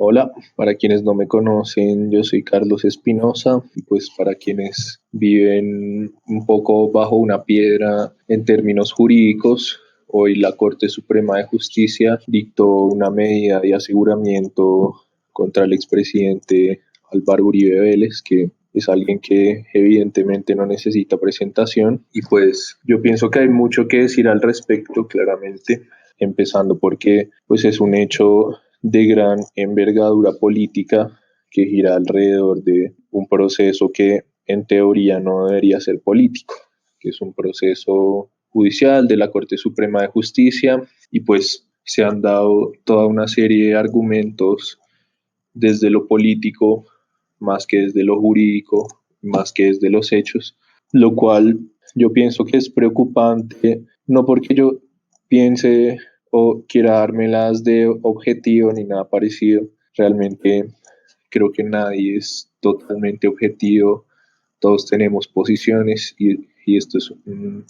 Hola, para quienes no me conocen, yo soy Carlos Espinosa y pues para quienes viven un poco bajo una piedra en términos jurídicos, hoy la Corte Suprema de Justicia dictó una medida de aseguramiento contra el expresidente Álvaro Uribe Vélez, que es alguien que evidentemente no necesita presentación y pues yo pienso que hay mucho que decir al respecto, claramente, empezando porque pues es un hecho de gran envergadura política que gira alrededor de un proceso que en teoría no debería ser político, que es un proceso judicial de la Corte Suprema de Justicia y pues se han dado toda una serie de argumentos desde lo político más que desde lo jurídico, más que desde los hechos, lo cual yo pienso que es preocupante, no porque yo piense o quiera dármelas de objetivo ni nada parecido, realmente creo que nadie es totalmente objetivo, todos tenemos posiciones y esto es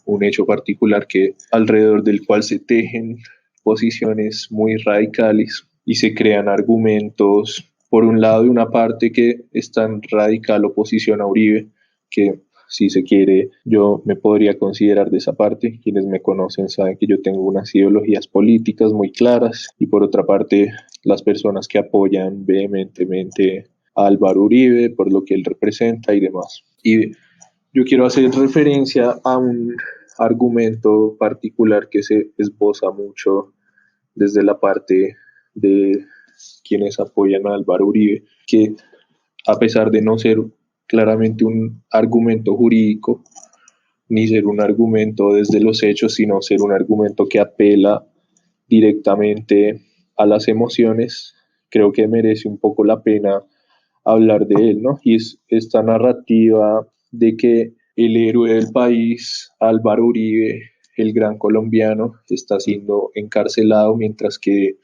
un hecho particular que alrededor del cual se tejen posiciones muy radicales y se crean argumentos, por un lado, de una parte que está en radical oposición a Uribe, que si se quiere, yo me podría considerar de esa parte. Quienes me conocen saben que yo tengo unas ideologías políticas muy claras y por otra parte, las personas que apoyan vehementemente a Álvaro Uribe por lo que él representa y demás. Y yo quiero hacer referencia a un argumento particular que se esboza mucho desde la parte de quienes apoyan a Álvaro Uribe, que a pesar de no ser claramente un argumento jurídico, ni ser un argumento desde los hechos, sino ser un argumento que apela directamente a las emociones, creo que merece un poco la pena hablar de él, ¿no? Y es esta narrativa de que el héroe del país, Álvaro Uribe, el gran colombiano, está siendo encarcelado mientras que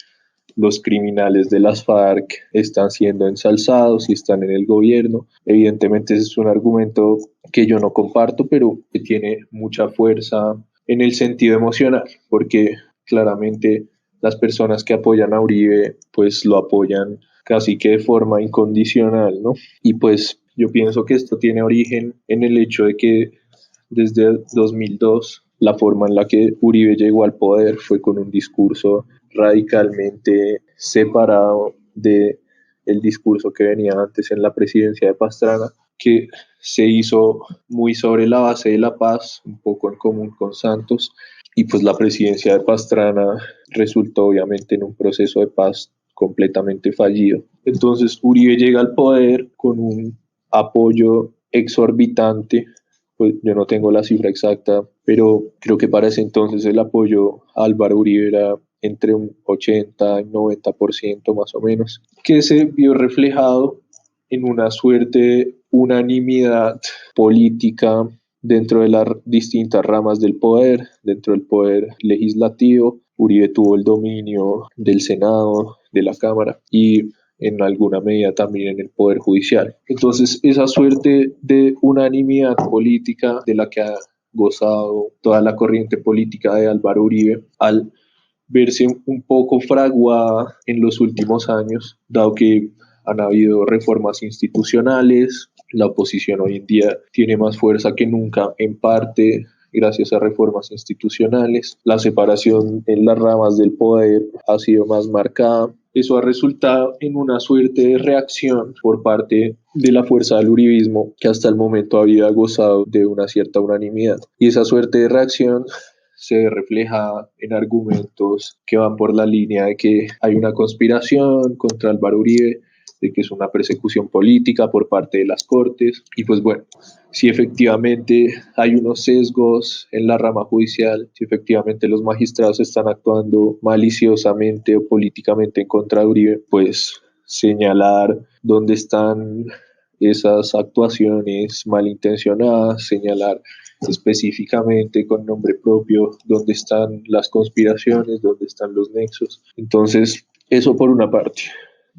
los criminales de las FARC están siendo ensalzados y están en el gobierno. Evidentemente ese es un argumento que yo no comparto, pero que tiene mucha fuerza en el sentido emocional, porque claramente las personas que apoyan a Uribe, pues lo apoyan casi que de forma incondicional, ¿no? Y pues yo pienso que esto tiene origen en el hecho de que desde 2002 la forma en la que Uribe llegó al poder fue con un discurso radicalmente separado de el discurso que venía antes en la presidencia de Pastrana, que se hizo muy sobre la base de la paz, un poco en común con Santos, y pues la presidencia de Pastrana resultó obviamente en un proceso de paz completamente fallido. Entonces Uribe llega al poder con un apoyo exorbitante, pues yo no tengo la cifra exacta, pero creo que para ese entonces el apoyo a Álvaro Uribe era entre un 80 y 90% más o menos, que se vio reflejado en una suerte de unanimidad política dentro de las distintas ramas del poder, dentro del poder legislativo. Uribe tuvo el dominio del Senado, de la Cámara y en alguna medida también en el Poder Judicial. Entonces, esa suerte de unanimidad política de la que ha gozado toda la corriente política de Álvaro Uribe, al verse un poco fraguada en los últimos años, dado que han habido reformas institucionales, la oposición hoy en día tiene más fuerza que nunca, en parte gracias a reformas institucionales, la separación en las ramas del poder ha sido más marcada. Eso ha resultado en una suerte de reacción por parte de la fuerza del uribismo que hasta el momento había gozado de una cierta unanimidad. Y esa suerte de reacción se refleja en argumentos que van por la línea de que hay una conspiración contra Álvaro Uribe, de que es una persecución política por parte de las cortes. Y pues bueno, si efectivamente hay unos sesgos en la rama judicial, si efectivamente los magistrados están actuando maliciosamente o políticamente en contra de Uribe, pues señalar dónde están esas actuaciones malintencionadas, señalar específicamente con nombre propio dónde están las conspiraciones, dónde están los nexos. Entonces, eso por una parte.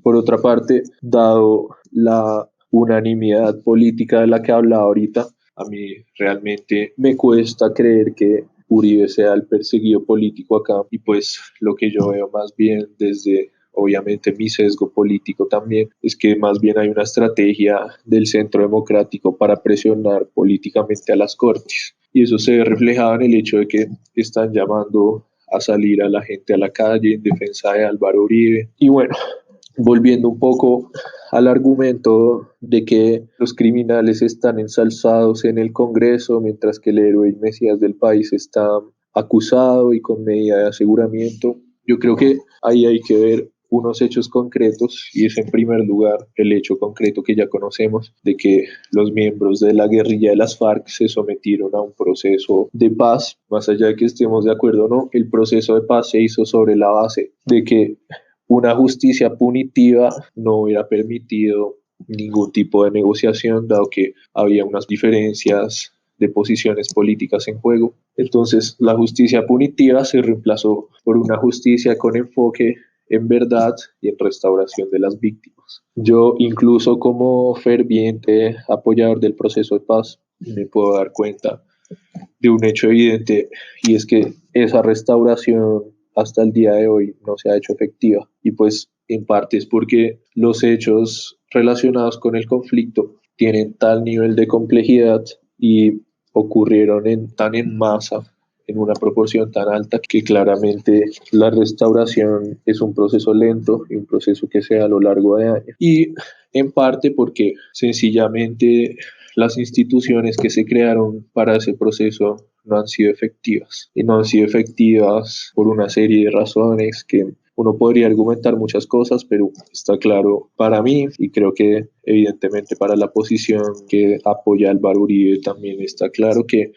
Por otra parte, dado la unanimidad política de la que hablaba ahorita, a mí realmente me cuesta creer que Uribe sea el perseguido político acá y pues lo que yo veo más bien desde obviamente mi sesgo político también, es que más bien hay una estrategia del Centro Democrático para presionar políticamente a las Cortes. Y eso se ve reflejado en el hecho de que están llamando a salir a la gente a la calle en defensa de Álvaro Uribe. Y bueno, volviendo un poco al argumento de que los criminales están ensalzados en el Congreso, mientras que el héroe y mesías del país está acusado y con medida de aseguramiento, yo creo que ahí hay que ver unos hechos concretos, y es en primer lugar el hecho concreto que ya conocemos de que los miembros de la guerrilla de las FARC se sometieron a un proceso de paz. Más allá de que estemos de acuerdo o no, el proceso de paz se hizo sobre la base de que una justicia punitiva no hubiera permitido ningún tipo de negociación, dado que había unas diferencias de posiciones políticas en juego. Entonces, la justicia punitiva se reemplazó por una justicia con enfoque en verdad y en restauración de las víctimas. Yo, incluso como ferviente apoyador del proceso de paz, me puedo dar cuenta de un hecho evidente, y es que esa restauración hasta el día de hoy no se ha hecho efectiva, y pues en parte es porque los hechos relacionados con el conflicto tienen tal nivel de complejidad y ocurrieron tan en masa, en una proporción tan alta, que claramente la restauración es un proceso lento y un proceso que se da a lo largo de años. Y en parte porque sencillamente las instituciones que se crearon para ese proceso no han sido efectivas. Y no han sido efectivas por una serie de razones que uno podría argumentar muchas cosas, pero está claro para mí, y creo que evidentemente para la posición que apoya a Álvaro Uribe también está claro que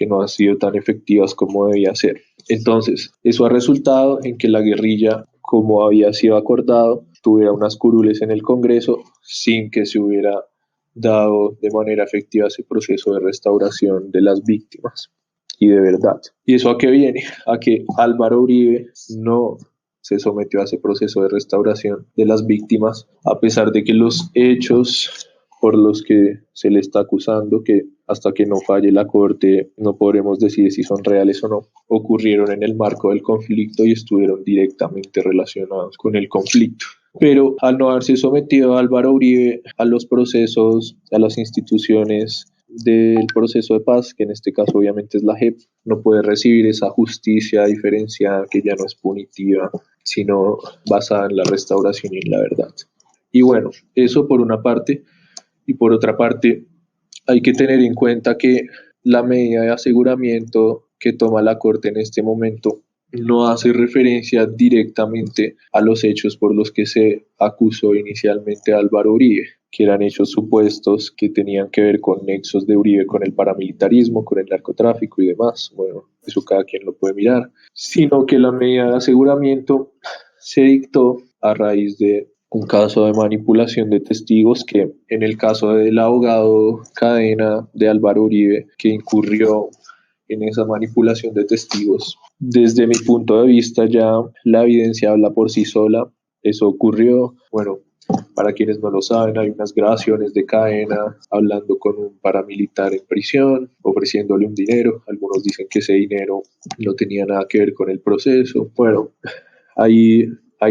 no han sido tan efectivas como debía ser. Entonces, eso ha resultado en que la guerrilla, como había sido acordado, tuviera unas curules en el Congreso sin que se hubiera dado de manera efectiva ese proceso de restauración de las víctimas y de verdad. ¿Y eso a qué viene? A que Álvaro Uribe no se sometió a ese proceso de restauración de las víctimas, a pesar de que los hechos por los que se le está acusando, que hasta que no falle la corte no podremos decir si son reales o no, ocurrieron en el marco del conflicto y estuvieron directamente relacionados con el conflicto. Pero al no haberse sometido a Álvaro Uribe a los procesos, a las instituciones del proceso de paz, que en este caso obviamente es la JEP, no puede recibir esa justicia diferenciada que ya no es punitiva, sino basada en la restauración y en la verdad. Y bueno, eso por una parte. Y por otra parte, hay que tener en cuenta que la medida de aseguramiento que toma la Corte en este momento no hace referencia directamente a los hechos por los que se acusó inicialmente a Álvaro Uribe, que eran hechos supuestos que tenían que ver con nexos de Uribe con el paramilitarismo, con el narcotráfico y demás. Bueno, eso cada quien lo puede mirar. Sino que la medida de aseguramiento se dictó a raíz de un caso de manipulación de testigos, que en el caso del abogado Cadena de Álvaro Uribe, que incurrió en esa manipulación de testigos, desde mi punto de vista ya la evidencia habla por sí sola. Eso ocurrió, bueno, para quienes no lo saben, hay unas grabaciones de Cadena hablando con un paramilitar en prisión, ofreciéndole un dinero. Algunos dicen que ese dinero no tenía nada que ver con el proceso. Bueno, ahí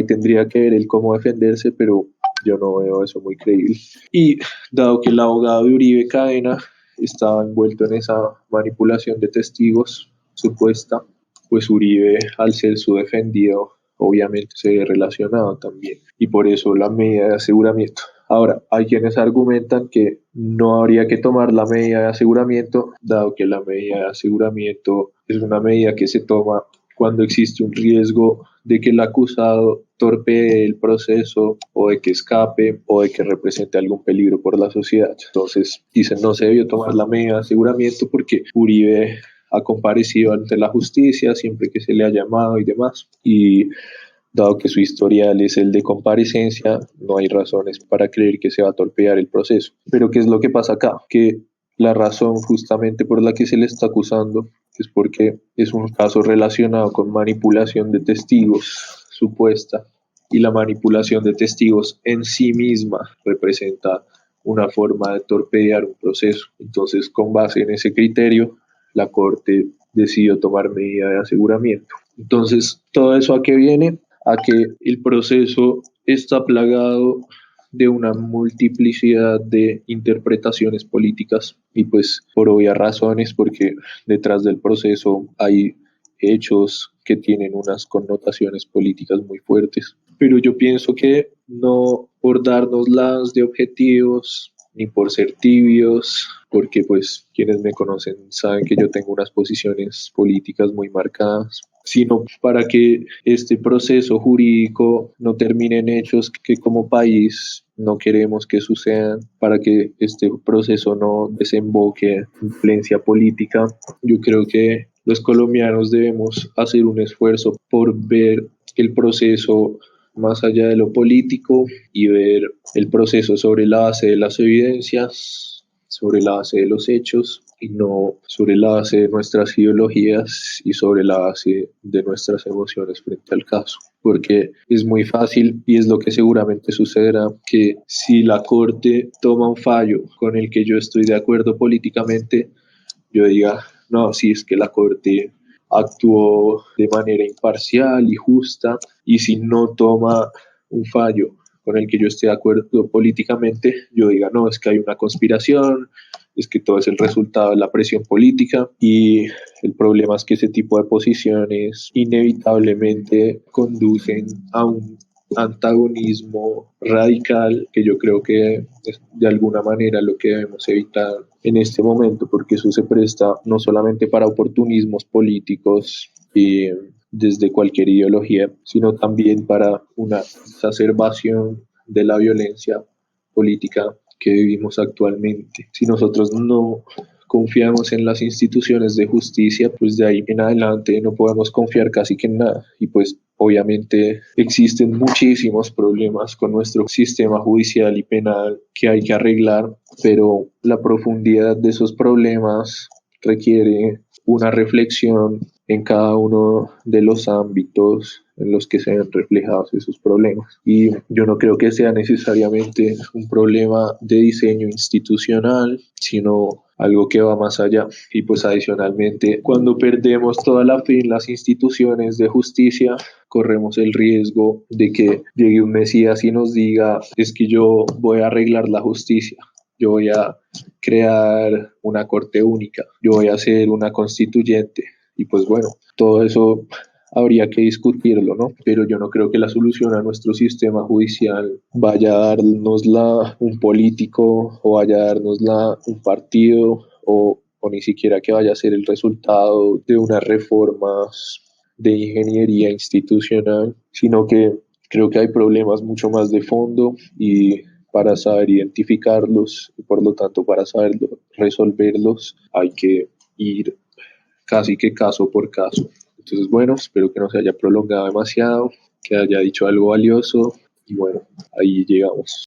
tendría que ver el cómo defenderse, pero yo no veo eso muy creíble. Y dado que el abogado de Uribe Cadena estaba envuelto en esa manipulación de testigos supuesta, pues Uribe, al ser su defendido, obviamente se ve relacionado también, y por eso la medida de aseguramiento. Ahora, hay quienes argumentan que no habría que tomar la medida de aseguramiento, dado que la medida de aseguramiento es una medida que se toma cuando existe un riesgo de que el acusado torpee el proceso, o de que escape, o de que represente algún peligro por la sociedad. Entonces dicen, no se debió tomar la medida de aseguramiento porque Uribe ha comparecido ante la justicia siempre que se le ha llamado y demás, y dado que su historial es el de comparecencia, no hay razones para creer que se va a torpear el proceso. Pero ¿qué es lo que pasa acá? Que la razón justamente por la que se le está acusando es porque es un caso relacionado con manipulación de testigos supuesta, y la manipulación de testigos en sí misma representa una forma de torpedear un proceso. Entonces, con base en ese criterio, la Corte decidió tomar medida de aseguramiento. Entonces, ¿todo eso a qué viene? a que el proceso está plagado de una multiplicidad de interpretaciones políticas y pues por obvias razones, porque detrás del proceso hay hechos que tienen unas connotaciones políticas muy fuertes. Pero yo pienso que no por darnos las de objetivos ni por ser tibios, porque pues quienes me conocen saben que yo tengo unas posiciones políticas muy marcadas, sino para que este proceso jurídico no termine en hechos que como país no queremos que sucedan, para que este proceso no desemboque en violencia política. Yo creo que los colombianos debemos hacer un esfuerzo por ver el proceso más allá de lo político y ver el proceso sobre la base de las evidencias, sobre la base de los hechos y no sobre la base de nuestras ideologías y sobre la base de nuestras emociones frente al caso. Porque es muy fácil y es lo que seguramente sucederá, que si la Corte toma un fallo con el que yo estoy de acuerdo políticamente, yo diga, no, si es que la Corte actuó de manera imparcial y justa, y si no toma un fallo con el que yo esté de acuerdo políticamente, yo diga, no, es que hay una conspiración, es que todo es el resultado de la presión política, y el problema es que ese tipo de posiciones inevitablemente conducen a un antagonismo radical que yo creo que es de alguna manera lo que debemos evitar en este momento, porque eso se presta no solamente para oportunismos políticos y desde cualquier ideología, sino también para una exacerbación de la violencia política que vivimos actualmente. Si nosotros no confiamos en las instituciones de justicia, pues de ahí en adelante no podemos confiar casi que en nada. Y pues obviamente existen muchísimos problemas con nuestro sistema judicial y penal que hay que arreglar, pero la profundidad de esos problemas requiere una reflexión en cada uno de los ámbitos en los que se ven reflejados esos problemas. Y yo no creo que sea necesariamente un problema de diseño institucional, sino algo que va más allá. Y pues adicionalmente, cuando perdemos toda la fe en las instituciones de justicia, corremos el riesgo de que llegue un Mesías y nos diga, es que yo voy a arreglar la justicia, yo voy a crear una corte única, yo voy a hacer una constituyente. Y pues bueno, todo eso habría que discutirlo, ¿no? Pero yo no creo que la solución a nuestro sistema judicial vaya a dárnosla un político o vaya a dárnosla un partido o ni siquiera que vaya a ser el resultado de unas reformas de ingeniería institucional, sino que creo que hay problemas mucho más de fondo y para saber identificarlos y por lo tanto para saber resolverlos hay que ir casi que caso por caso. Entonces, bueno, espero que no se haya prolongado demasiado, que haya dicho algo valioso y bueno, ahí llegamos.